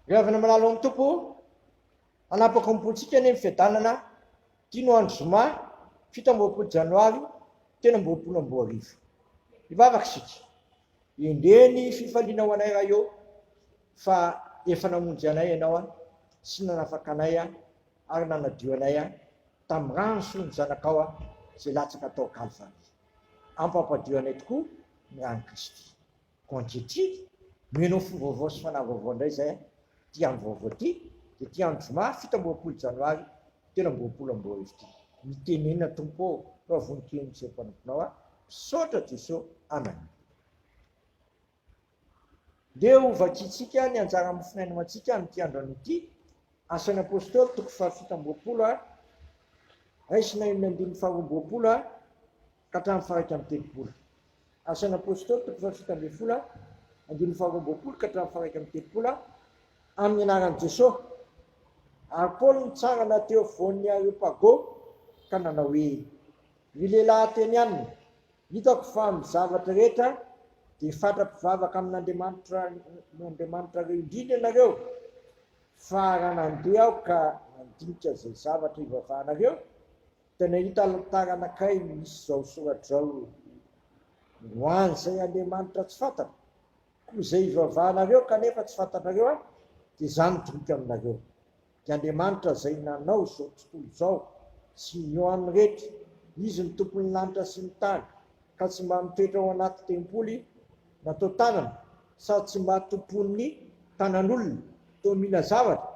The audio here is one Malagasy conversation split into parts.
Rehefa malalo amin'ny tompo, anapakam-pontsika ny fiadanana tino andro zoma 17 janoary 2022. Ivavaka sika. Indeny fifaliana ho anay raha eo fa efa namonjy anay ianao sy nanafaka anay ary nanadio anay tamin'ny rano sy ny zanakao izay latsaka tao Kalvary. Ampampadio anay tokoa ny rano Kristy. Ankehitriny mino fomba vaovao sy fanahy vaovao indray zay ty andro vaovao ty, dia ty andro zoma 17 janoary 2022 ty. Mitenena tompo fa voninahitra izay mpanomponao misaotra Jesosy. Amen. Dia ho vakitsika ny anjara mofinaina antsika amin'ity andro an'ity. Asan'ny apôstôly toko 17 raisina 12 ka hatramin'ny fahaika amin'ny 30. Asan'ny apôstôly toko 17 12 ka hatramin'ny fahaika amin'ny 30 amin'ny anaran'i Jesosy. Ary Paoly nitsangana teo voan'ny Areopago ka nanao hoe: "Ry lehilahy Ateniana, hitako fa amin'ny zavatra rehetra dia fatra-pivavaka amin'Andriamanitra reo indrindra ianareo, fa raha nandeha aho ka nandinika izay zavatra ivavahanareo, dia nahita tantara anankiray misy izao soratra izao: ho an'izay Andriamanitra tsy fantatra, koa izay ivavahanareo kanefa tsy fantanareo dia izany dinika aminareo. Dia Andriamanitra izay nanao izao tontolo izao sy ny eo amin'ny rehetra, izy ny tompon'ny lanitra sy ny tany, ka tsy mba mitoetra ao anaty tempoly natao tanana, sady tsy mba tompon'ny tanan'olona toa mila zavatra,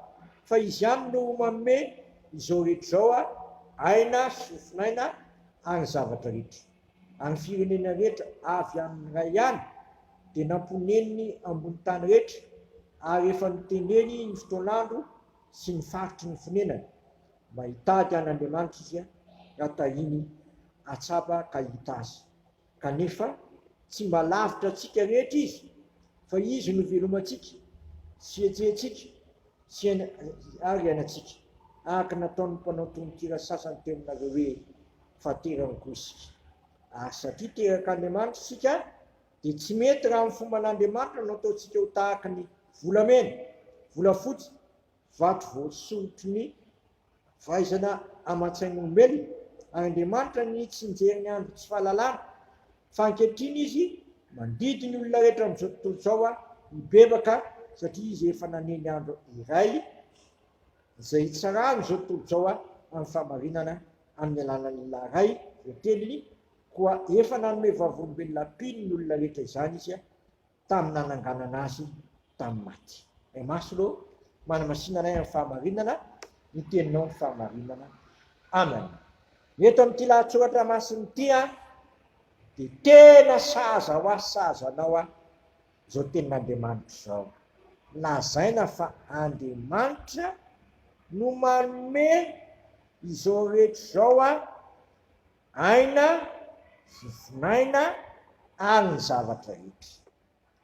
fa izy ihany no manome izao rehetra izao aina sy ofinaina ary zavatra rehetra. Any firenena rehetra avy amin'ny ray ihany dia namponeniny ambony tany rehetra, ary efa nitendreny ny fotoan'andro sy ny faritry ny fonenany. Mahitady an'Andriamanitra izy raha tahiny atsapa ka hita azy. Kanefa tsy mba lavitra antsika rehetra izy, fa izy no velomantsika, sy etsentsika sy ary ainatsika, araka nataon'ny mpanao tononkira sasany teo aminareo hoe fahaterany koa isika. Ary satria teraka Andriamanitra isika dia tsy mety raha amin'ny fomba an'Andriamanitra no ataontsika ho tahaka ny volamena, volafotsy, vato voasorotry ny fahaizana aman-tsain'olombelona. Ary Andriamanitra ny tsinjery ny andro tsy fahalalana, fa ankehitriny izy mandidy ny olona rehetra amin'izao tontolo izao mibebaka, satria izy efa naneny andro iray izay itsarany izao tontolo izao amin'ny fahamarinana amin'ny alalan'ny lahay voateliny, koa efa nanome vavolombelona piny ny olona rehetra izany izy tamin'ny nananganana azy tamin'ny maty. Masolo manamasinana amin'ny fahamarinana, ny teninao ny fahamarinana. Amen. Eto amin'ity lahatsoratra masiny ity dia tena sahaza ho azy, sahaza anao izao tenin'Andriamanitra izao. Lazaina fa Andriamanitra no manome izao rehetra izao aina, fifinaina ary ny zavatra rehetra.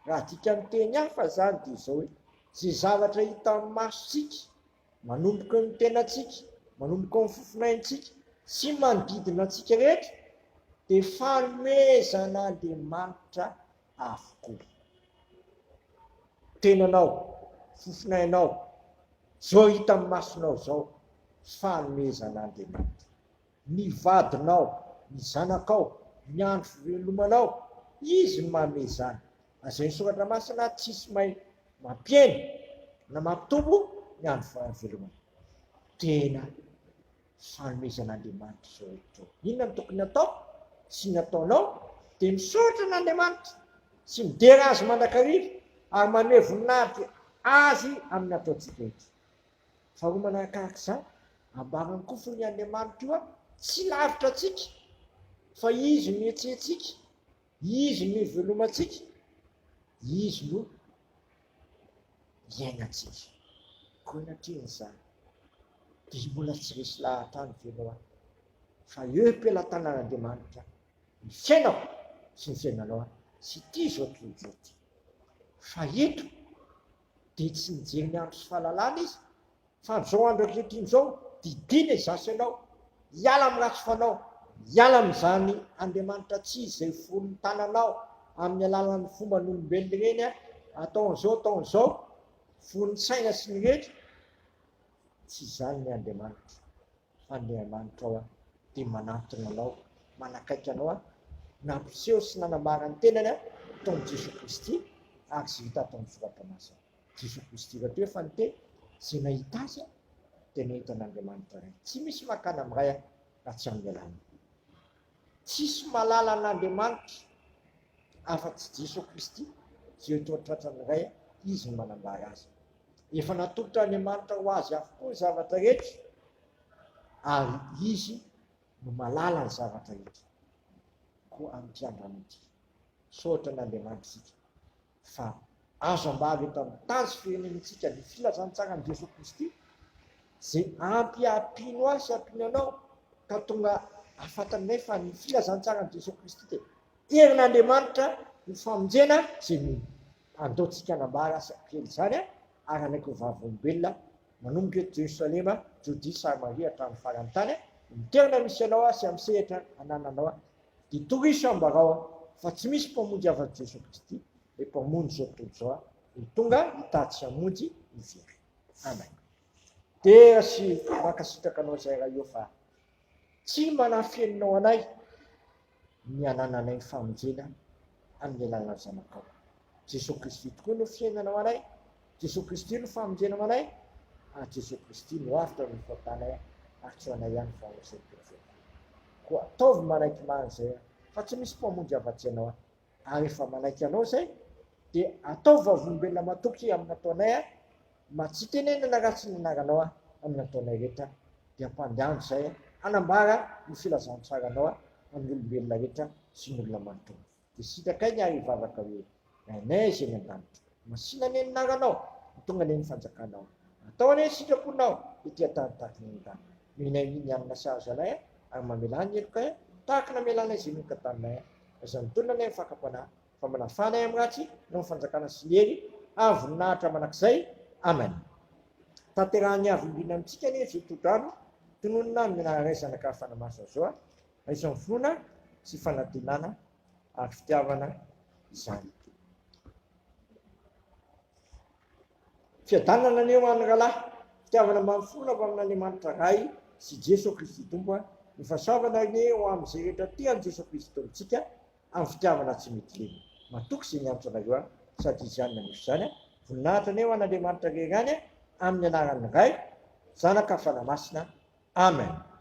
Raha dika miteny hafa zany dia izao hoe zay zavatra hita amin'ny masontsika, manomboka ny tenantsika, manomboka ny fifinaintsika sy manodidina antsika rehetra dia fanomezan'Andriamanitra avokoa. Tenanao, fifinainao, zao hita amin'ny masonao izao, fanomezan'Andriamanitra. Ny vadinao, ny zanakao, ny andro fivelomanao, izy no manome izany. Azay soratra masina tsisy mahay mampieny na mampitombo ny andro fivelomana. Tena fanomezan'Andriamanitra izao rehetra. Inona no tokony atao sy ny ataonao dia misaotra n'Andriamanitra sy midera azy mandrakariva ary manome voninahitra azy amin'ny ataontsika rehetra. Faharoa manaraka izany, ambarany koa fa ny Andriamanitra io tsy lavitra antsika, fa izy no etsentsika, izy no ivelomantsika, izy no iainantsika. Koa natrehan'izany dia mbola tsy resy lahatra ny venao fa eo am-pelatanan'Andriamanitra ny fiainao sy ny fiainanao sy ity zao tontolo izao ty. Fa eto dia tsy mijery ny andro sy fahalalana izy, fa zao andro ankehitriny izao didina izasy ianao, hiala amin'ny ratsy fanao, hiala amin'izany Andriamanitra tsy izy izay fony tananao amin'ny alalan'ny fomba n'olombelona ireny ataon'izao ataon'izao, vonin-tsaina sy ny rehetra tsy zany ny Andriamanitra fa ny Andriamanitra ao dia manatona anao, manakaiky anao nampiseho sy nanambara ny tenany taon'i Jesosy Kristy ary sy hita taon'ny soratra masina. Jesosy Kristy rahateo fa niteny zay nahita azy dia nahita an'Andriamanitra ray. Tsy misy makana amin'ray raha tsy amin'ny alàna. Tsisy malala an'Andriamanitra afa-tsy Jesosy Kristy zay toatratra ny ray izy ny manambara azy. Efa natolotra Andriamanitra ho azy avokoa ny zavatra rehetra ary izy no malala ny zavatra rehetra. Koa amin'ity androany ity sotra n'Andriamanitra sika fa azo ambary eto amin'ny tany sy firenentsika ny filazantsara ny Jesosy Kristy zay ampiampino azy ampino anao ka tonga ahafantanay fa ny filazantsara ny Jesosy Kristy dia herin'Andriamanitra ny famonjena zay ny andaontsika anambara asa kely zany ary anaiky ho vavolombelona manomboka eto Jerosalema, Jodea, Samaria hatramin'ny farany tany miterina misy anao sy amin'ny sehatra anananao dia toriso ambarao fa tsy misy mpamonjy afa-tsy Jesosy Kristy dia mpamonjy zao tontolo zao ny tonga hitady sy hamonjy ny very. Amen. Dia sy mankasitraka anao zay raha io fa tsy manafianinao anay ny anananay ny famonjena amin'ny alàna zanakao. Jesosy Kristy tokoa no fiainanao anay, Jesosy Kristy no famonjenao anay, ary Jesosy Kristy no afitra ny fatanay ary tsy ho anay ihany fa ho sekosekoa. Koa ataovy manaiky man'izay fa tsy misy mpamonjy afa-tsy ianao ary efa manaiky anao zay dia atao vavolombelona matoky amin'ny ataonay ma tsy tenenana raha tsy nanaranao amin'ny ataonay rehetra dia ampandehandro zay anambara ny filazantsara amin'ny olombelona rehetra sy ny olona manontolo. Dia sitakay ny ary hivavaka hoe nay zay ny an-danitra masina ny naranao tonga ny fanjakanao atao ane sitraponao ity atahatahaky ny an-tany minay ny amina sahazanay ary mamelany elokay tahaka namelanay zay noka taminay izany tolona nay mifakampanahy fa manafanay amin'ny ratsy no fanjakana sy ny hery ary voninahitra manakizay. Amen. Tanterahany avy indrindra amintsika anie zay todrano tononona minaray zanaka fanamaso zao isan'ny fonona sy fanantenana ary fitiavana izany. Fiadanana ny eo amin'ny rahalahy fitiavana mamifona avy amin'Andriamanitra ray sy Jesosy Kristy tompo ny fahasoavana ny eo amin'izay rehetra tian'i Jesosy Kristy tombontsika amin'ny fitiavana tsy mety lena. Matoky izay miantso anareo sady izany nanosy zany voninahitra ny eo an'Andriamanitra rerany amin'ny anaran'ny ray zanaka fanamasina. Amen.